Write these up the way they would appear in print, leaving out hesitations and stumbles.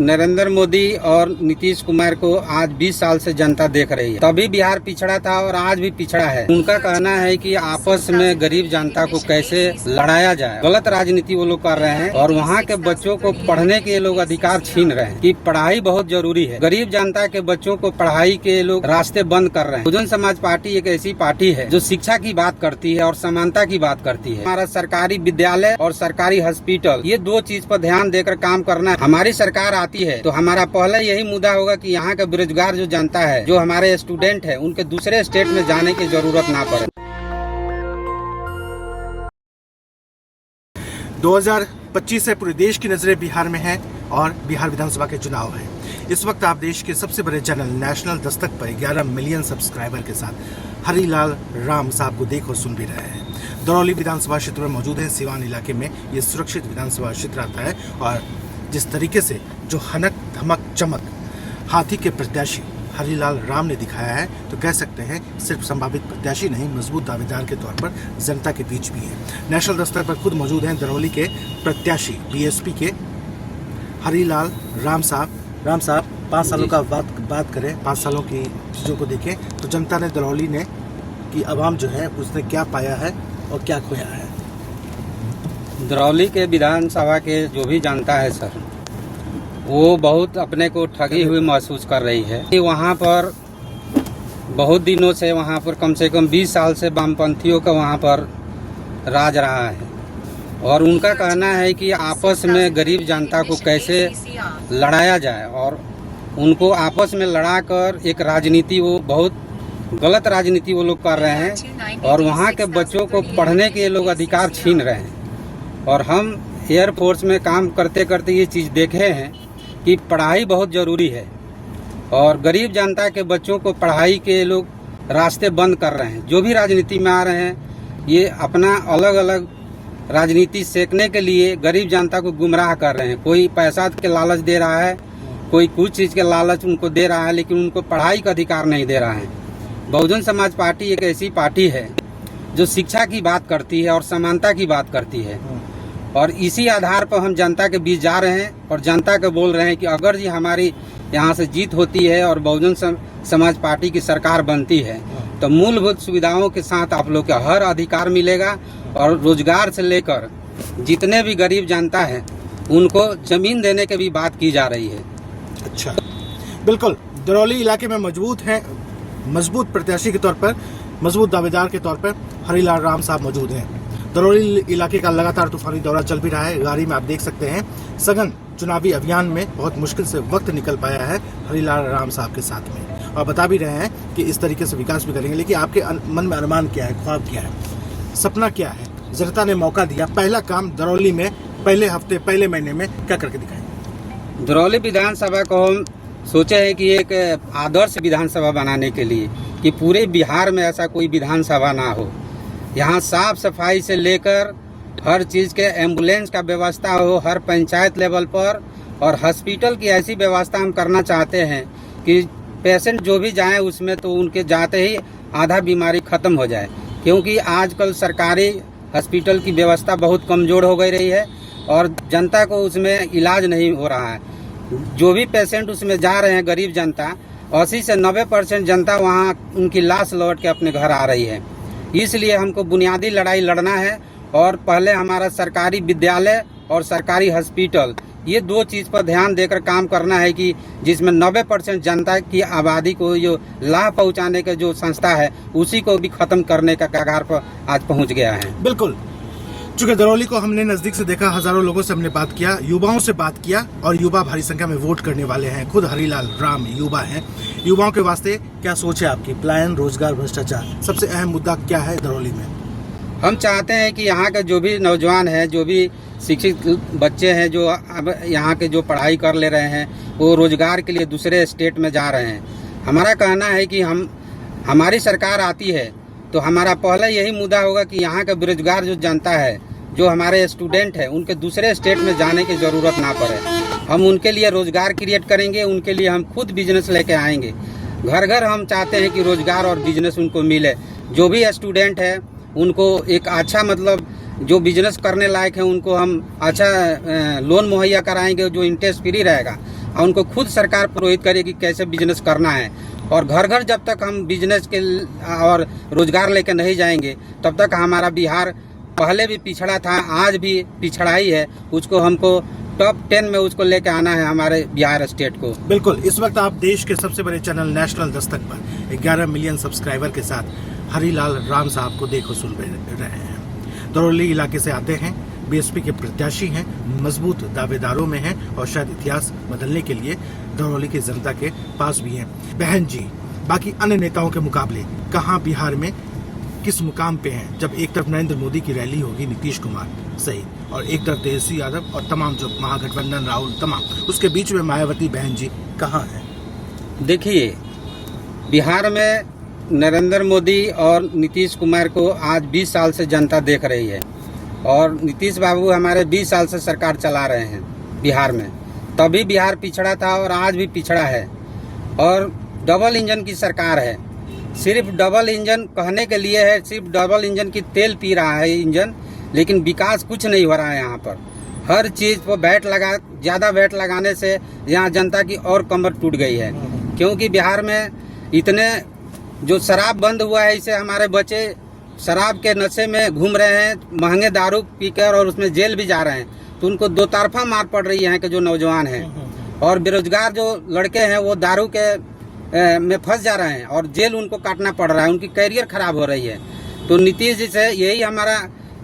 नरेंद्र मोदी और नीतीश कुमार को आज 20 साल से जनता देख रही है। तभी बिहार पिछड़ा था और आज भी पिछड़ा है। उनका कहना है कि आपस में गरीब जनता को कैसे लड़ाया जाए। गलत राजनीति वो लोग कर रहे हैं और वहाँ के बच्चों को पढ़ने के लोग अधिकार छीन रहे हैं कि पढ़ाई बहुत जरूरी है। गरीब जनता के बच्चों को पढ़ाई के लोग रास्ते बंद कर रहे हैं। बहुजन समाज पार्टी एक ऐसी पार्टी है जो शिक्षा की बात करती है और समानता की बात करती है। हमारा सरकारी विद्यालय और सरकारी हॉस्पिटल, ये दो चीज पर ध्यान देकर काम करना है। हमारी सरकार आती है तो हमारा पहला यही मुद्दा होगा कि यहाँ का बेरोजगार जो जनता है, जो हमारे स्टूडेंट है, उनके दूसरे स्टेट में जाने की जरूरत ना पड़े। 2025 से पूरे देश की नजरें बिहार में हैं और बिहार विधानसभा के चुनाव है। इस वक्त आप देश के सबसे बड़े चैनल नेशनल दस्तक पर 11 मिलियन सब्सक्राइबर के साथ हरीलाल राम साहब को देख और सुन भी रहे हैं। दरौली विधानसभा क्षेत्र में मौजूद है। सिवान इलाके में ये सुरक्षित विधानसभा क्षेत्र आता है और जिस तरीके से जो हनक धमक चमक हाथी के प्रत्याशी हरीलाल राम ने दिखाया है, तो कह सकते हैं सिर्फ संभावित प्रत्याशी नहीं, मजबूत दावेदार के तौर पर जनता के बीच भी है। नेशनल दस्तक पर खुद मौजूद हैं दरौली के प्रत्याशी बीएसपी के हरीलाल राम साहब। 5 सालों का बात करें, 5 सालों की चीज़ों को देखें तो जनता ने दरौली ने की आवाम जो है उसने क्या पाया है और क्या खोया है। दरौली के विधानसभा के जो भी जानता है सर, वो बहुत अपने को ठगी हुई महसूस कर रही है कि वहाँ पर बहुत दिनों से, वहाँ पर कम से कम 20 साल से वामपंथियों का वहाँ पर राज रहा है और उनका कहना है कि आपस में गरीब जनता को कैसे लड़ाया जाए और उनको आपस में लड़ाकर एक राजनीति, वो बहुत गलत राजनीति वो लोग कर रहे हैं और वहाँ के बच्चों को पढ़ने के लोग अधिकार छीन रहे हैं। और हम एयरफोर्स में काम करते करते ये चीज़ देखे हैं कि पढ़ाई बहुत ज़रूरी है और गरीब जनता के बच्चों को पढ़ाई के लोग रास्ते बंद कर रहे हैं। जो भी राजनीति में आ रहे हैं, ये अपना अलग अलग राजनीति सेकने के लिए गरीब जनता को गुमराह कर रहे हैं। कोई पैसा के लालच दे रहा है, कोई कुछ चीज़ के लालच उनको दे रहा है, लेकिन उनको पढ़ाई का अधिकार नहीं दे रहा है। बहुजन समाज पार्टी एक ऐसी पार्टी है जो शिक्षा की बात करती है और समानता की बात करती है और इसी आधार पर हम जनता के बीच जा रहे हैं और जनता को बोल रहे हैं कि अगर जी हमारी यहाँ से जीत होती है और बहुजन समाज पार्टी की सरकार बनती है तो मूलभूत सुविधाओं के साथ आप लोग का हर अधिकार मिलेगा और रोजगार से लेकर जितने भी गरीब जनता है उनको जमीन देने की भी बात की जा रही है। अच्छा, बिल्कुल। दरौली इलाके में मजबूत प्रत्याशी के तौर पर, मजबूत दावेदार के तौर पर हरीलाल राम साहब मौजूद हैं। दरौली इलाके का लगातार तूफानी दौरा चल भी रहा है। गाड़ी में आप देख सकते हैं सघन चुनावी अभियान में बहुत मुश्किल से वक्त निकल पाया है हरीलाल राम साहब के साथ में और बता भी रहे हैं कि इस तरीके से विकास भी करेंगे। लेकिन आपके मन में अनुमान क्या है, ख्वाब क्या है, सपना क्या है? जनता ने मौका दिया, पहला काम दरौली में पहले हफ्ते, पहले महीने में क्या करके दिखाएं? दरौली विधानसभा को हम सोचे हैं कि एक आदर्श विधानसभा बनाने के लिए कि पूरे बिहार में ऐसा कोई विधानसभा ना हो। यहाँ साफ सफाई से लेकर हर चीज़ के एम्बुलेंस का व्यवस्था हो हर पंचायत लेवल पर और हॉस्पिटल की ऐसी व्यवस्था हम करना चाहते हैं कि पेशेंट जो भी जाएं उसमें तो उनके जाते ही आधा बीमारी ख़त्म हो जाए, क्योंकि आजकल सरकारी हॉस्पिटल की व्यवस्था बहुत कमज़ोर हो गई रही है और जनता को उसमें इलाज नहीं हो रहा है। जो भी पेशेंट उसमें जा रहे हैं गरीब जनता, 80 से 90% जनता वहाँ उनकी लाश लौट के अपने घर आ रही है। इसलिए हमको बुनियादी लड़ाई लड़ना है और पहले हमारा सरकारी विद्यालय और सरकारी हॉस्पिटल, ये दो चीज़ पर ध्यान देकर काम करना है कि जिसमें 90% जनता की आबादी को जो लाभ पहुंचाने का जो संस्था है उसी को भी खत्म करने का कगार पर आज पहुंच गया है। बिल्कुल। चूंकि दरौली को हमने नजदीक से देखा, हजारों लोगों से हमने बात किया, युवाओं से बात किया और युवा भारी संख्या में वोट करने वाले हैं। खुद हरीलाल राम युवा हैं। युवाओं के वास्ते क्या सोच है आपकी? पलायन, रोजगार, भ्रष्टाचार, सबसे अहम मुद्दा क्या है दरौली में? हम चाहते हैं कि यहाँ के जो भी नौजवान हैं, जो भी शिक्षित बच्चे हैं, जो अब यहाँ के जो पढ़ाई कर ले रहे हैं, वो रोजगार के लिए दूसरे स्टेट में जा रहे हैं। हमारा कहना है कि हमारी सरकार आती है तो हमारा पहला यही मुद्दा होगा कि यहाँ का बेरोजगार जो जनता है, जो हमारे स्टूडेंट है, उनके दूसरे स्टेट में जाने की ज़रूरत ना पड़े। हम उनके लिए रोज़गार क्रिएट करेंगे, उनके लिए हम खुद बिजनेस लेके आएंगे। घर घर हम चाहते हैं कि रोज़गार और बिजनेस उनको मिले। जो भी स्टूडेंट है उनको एक अच्छा, मतलब जो बिजनेस करने लायक है उनको हम अच्छा लोन मुहैया कराएंगे जो इंटरेस्ट फ्री रहेगा और उनको खुद सरकार प्रोहित करे कि कैसे बिजनेस करना है। और घर घर जब तक हम बिजनेस के और रोजगार लेकर नहीं जाएंगे तब तक हमारा बिहार पहले भी पिछड़ा था, आज भी पिछड़ा ही है। उसको हमको टॉप 10 में उसको लेके आना है हमारे बिहार स्टेट को। बिल्कुल, इस वक्त आप देश के सबसे बड़े चैनल नेशनल दस्तक पर 11 मिलियन सब्सक्राइबर के साथ हरीलाल राम साहब को देखो सुन रहे हैं। दरौली इलाके से आते हैं, बीएसपी के प्रत्याशी हैं, मजबूत दावेदारों में हैं और शायद इतिहास बदलने के लिए दरौली की जनता के पास भी हैं। बहन जी, बाकी अन्य नेताओं के मुकाबले कहाँ बिहार में किस मुकाम पे हैं, जब एक तरफ नरेंद्र मोदी की रैली होगी नीतीश कुमार सहित और एक तरफ तेजस्वी यादव और तमाम जो महागठबंधन राहुल तमाम, उसके बीच में मायावती बहन जी कहाँ हैं? देखिए, बिहार में नरेंद्र मोदी और नीतीश कुमार को आज 20 साल से जनता देख रही है और नीतीश बाबू हमारे 20 साल से सरकार चला रहे हैं बिहार में। तभी बिहार पिछड़ा था और आज भी पिछड़ा है और डबल इंजन की सरकार है। सिर्फ डबल इंजन कहने के लिए है, सिर्फ डबल इंजन की तेल पी रहा है इंजन, लेकिन विकास कुछ नहीं हो रहा है। यहाँ पर हर चीज़ पर ज़्यादा वैट लगाने से यहाँ जनता की और कमर टूट गई है, क्योंकि बिहार में इतने जो शराब बंद हुआ है, इससे हमारे बच्चे शराब के नशे में घूम रहे हैं, महंगे दारू पीकर और उसमें जेल भी जा रहे हैं। तो उनको दो तरफा मार पड़ रही है यहाँ के जो नौजवान हैं और बेरोजगार जो लड़के हैं वो दारू के में फंस जा रहे हैं और जेल उनको काटना पड़ रहा है, उनकी कैरियर खराब हो रही है। तो नीतीश जी से यही हमारा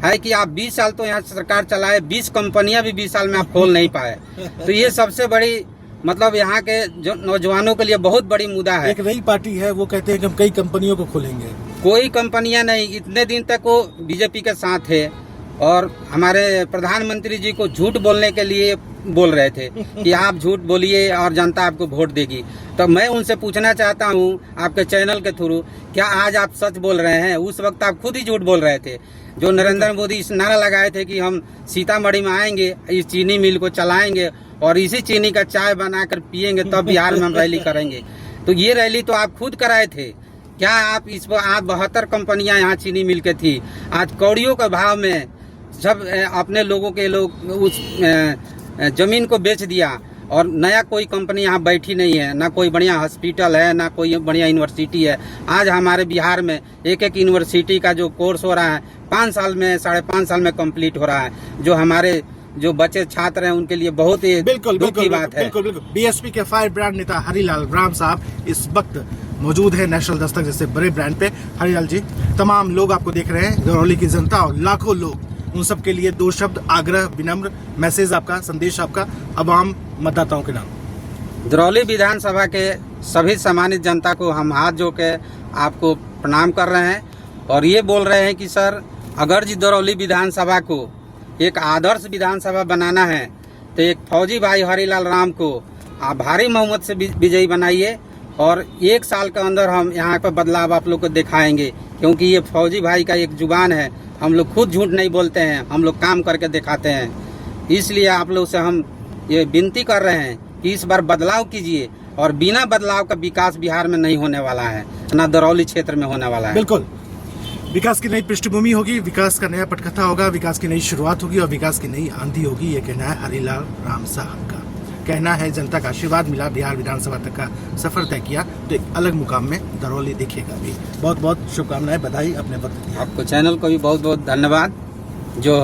है कि आप 20 साल तो यहाँ सरकार चलाए, 20 कंपनियां भी 20 साल में आप खोल नहीं पाए। तो ये सबसे बड़ी मतलब यहाँ के जो नौजवानों के लिए बहुत बड़ी मुद्दा है। एक नई पार्टी है, वो कहते हैं कि हम कई कंपनियों को खोलेंगे। कोई कंपनियां नहीं, इतने दिन तक वो बीजेपी के साथ थे और हमारे प्रधानमंत्री जी को झूठ बोलने के लिए बोल रहे थे कि आप झूठ बोलिए और जनता आपको वोट देगी। तो मैं उनसे पूछना चाहता हूं आपके चैनल के थ्रू, क्या आज आप सच बोल रहे हैं? उस वक्त आप खुद ही झूठ बोल रहे थे। जो नरेंद्र मोदी इस नारा लगाए थे कि हम सीतामढ़ी में आएंगे, इस चीनी मिल को चलाएंगे और इसी चीनी का चाय बनाकर पियेंगे, तब बिहार में हम रैली करेंगे। तो ये रैली तो आप खुद कराए थे। क्या आप इस पर आप 72 कंपनियां यहाँ चीनी मिल के थी, आज कौड़ियों के भाव में सब अपने लोगों के लोग उस जमीन को बेच दिया और नया कोई कंपनी यहाँ बैठी नहीं है, ना कोई बढ़िया हॉस्पिटल है, ना कोई बढ़िया यूनिवर्सिटी है। आज हमारे बिहार में एक एक यूनिवर्सिटी का जो कोर्स हो रहा है 5 साल में 5.5 साल में कंप्लीट हो रहा है, जो हमारे जो बच्चे छात्र हैं उनके लिए बहुत ही दुख की बात है। बिल्कुल। बीएसपी के फायर ब्रांड नेता हरीलाल राम साहब इस वक्त मौजूद है नेशनल दस्तक जैसे बड़े ब्रांड पे। हरीलाल जी, तमाम लोग आपको देख रहे हैं, दरौली की जनता और लाखों लोग, उन सब के लिए 2 शब्द आग्रह, विनम्र मैसेज आपका, संदेश आपका आवाम मतदाताओं के नाम। दरौली विधानसभा के सभी सम्मानित जनता को हम हाथ जोड़ के आपको प्रणाम कर रहे हैं और ये बोल रहे हैं कि सर, अगर जी दरौली विधानसभा को एक आदर्श विधानसभा बनाना है तो एक फौजी भाई हरीलाल राम को आप भारी बहुमत से विजयी बनाइए और 1 साल के अंदर हम यहाँ पर बदलाव आप लोग को दिखाएंगे, क्योंकि ये फौजी भाई का एक जुबान है। हम लोग खुद झूठ नहीं बोलते हैं, हम लोग काम करके दिखाते हैं। इसलिए आप लोग से हम ये विनती कर रहे हैं कि इस बार बदलाव कीजिए और बिना बदलाव का विकास बिहार में नहीं होने वाला है, ना दरौली क्षेत्र में होने वाला है। बिल्कुल, विकास की नई पृष्ठभूमि होगी, विकास का नया पटकथा होगा, विकास की नई शुरुआत होगी और विकास की नई आंधी होगी। ये कहना है हरीलाल राम साहब का, कहना है जनता का आशीर्वाद मिला, बिहार विधानसभा तक का सफर तय किया तो एक अलग मुकाम में दरौली दिखेगा भी। बहुत बहुत शुभकामनाएं, बधाई, अपने वक्त दिया। आपको चैनल को भी बहुत बहुत धन्यवाद जो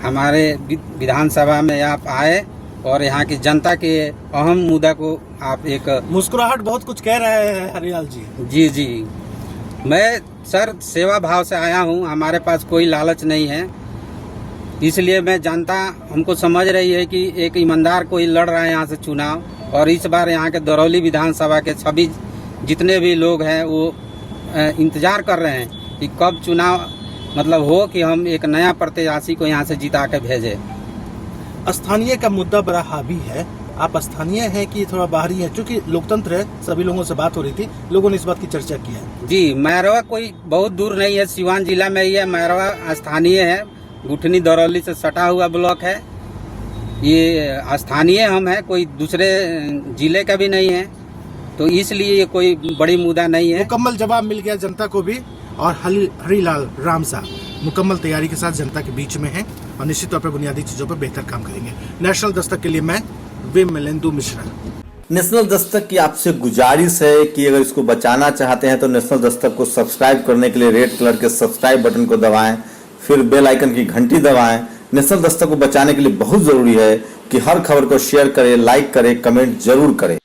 हमारे विधानसभा में आप आए और यहाँ की जनता के अहम मुद्दा को आप एक मुस्कुराहट बहुत कुछ कह रहे हैं हरीलाल जी। जी, मैं सर सेवा भाव से आया हूँ, हमारे पास कोई लालच नहीं है, इसलिए मैं जनता हमको समझ रही है कि एक ईमानदार कोई लड़ रहा है यहाँ से चुनाव। और इस बार यहाँ के दरौली विधानसभा के सभी जितने भी लोग हैं वो इंतजार कर रहे हैं कि कब चुनाव मतलब हो कि हम एक नया प्रत्याशी को यहाँ से जिता के भेजें। स्थानीय का मुद्दा बड़ा हावी है, आप स्थानीय हैं कि थोड़ा बाहरी है? क्योंकि लोकतंत्र है, सभी लोगों से बात हो रही थी, लोगों ने इस बात की चर्चा की है। जी, मैरवा कोई बहुत दूर नहीं है, सिवान जिला में ही है। मैरवा स्थानीय है, गुठनी दरौली से सटा हुआ ब्लॉक है। ये स्थानीय हम हैं, कोई दूसरे जिले का भी नहीं है, तो इसलिए ये कोई बड़ी मुद्दा नहीं है। मुकम्मल जवाब मिल गया जनता को भी और हरीलाल राम साहब मुकम्मल तैयारी के साथ जनता के बीच में हैं और निश्चित तौर पर बुनियादी चीजों पर बेहतर काम करेंगे। नेशनल दस्तक के लिए मैं विमलेंदु मिश्रा। नेशनल दस्तक की आपसे गुजारिश है कि अगर इसको बचाना चाहते हैं तो नेशनल दस्तक को सब्सक्राइब करने के लिए रेड कलर के सब्सक्राइब बटन को दबाएं, फिर बेल आइकन की घंटी दबाएं। नेशनल दस्तक को बचाने के लिए बहुत जरूरी है कि हर खबर को शेयर करें, लाइक करें, कमेंट जरूर करें।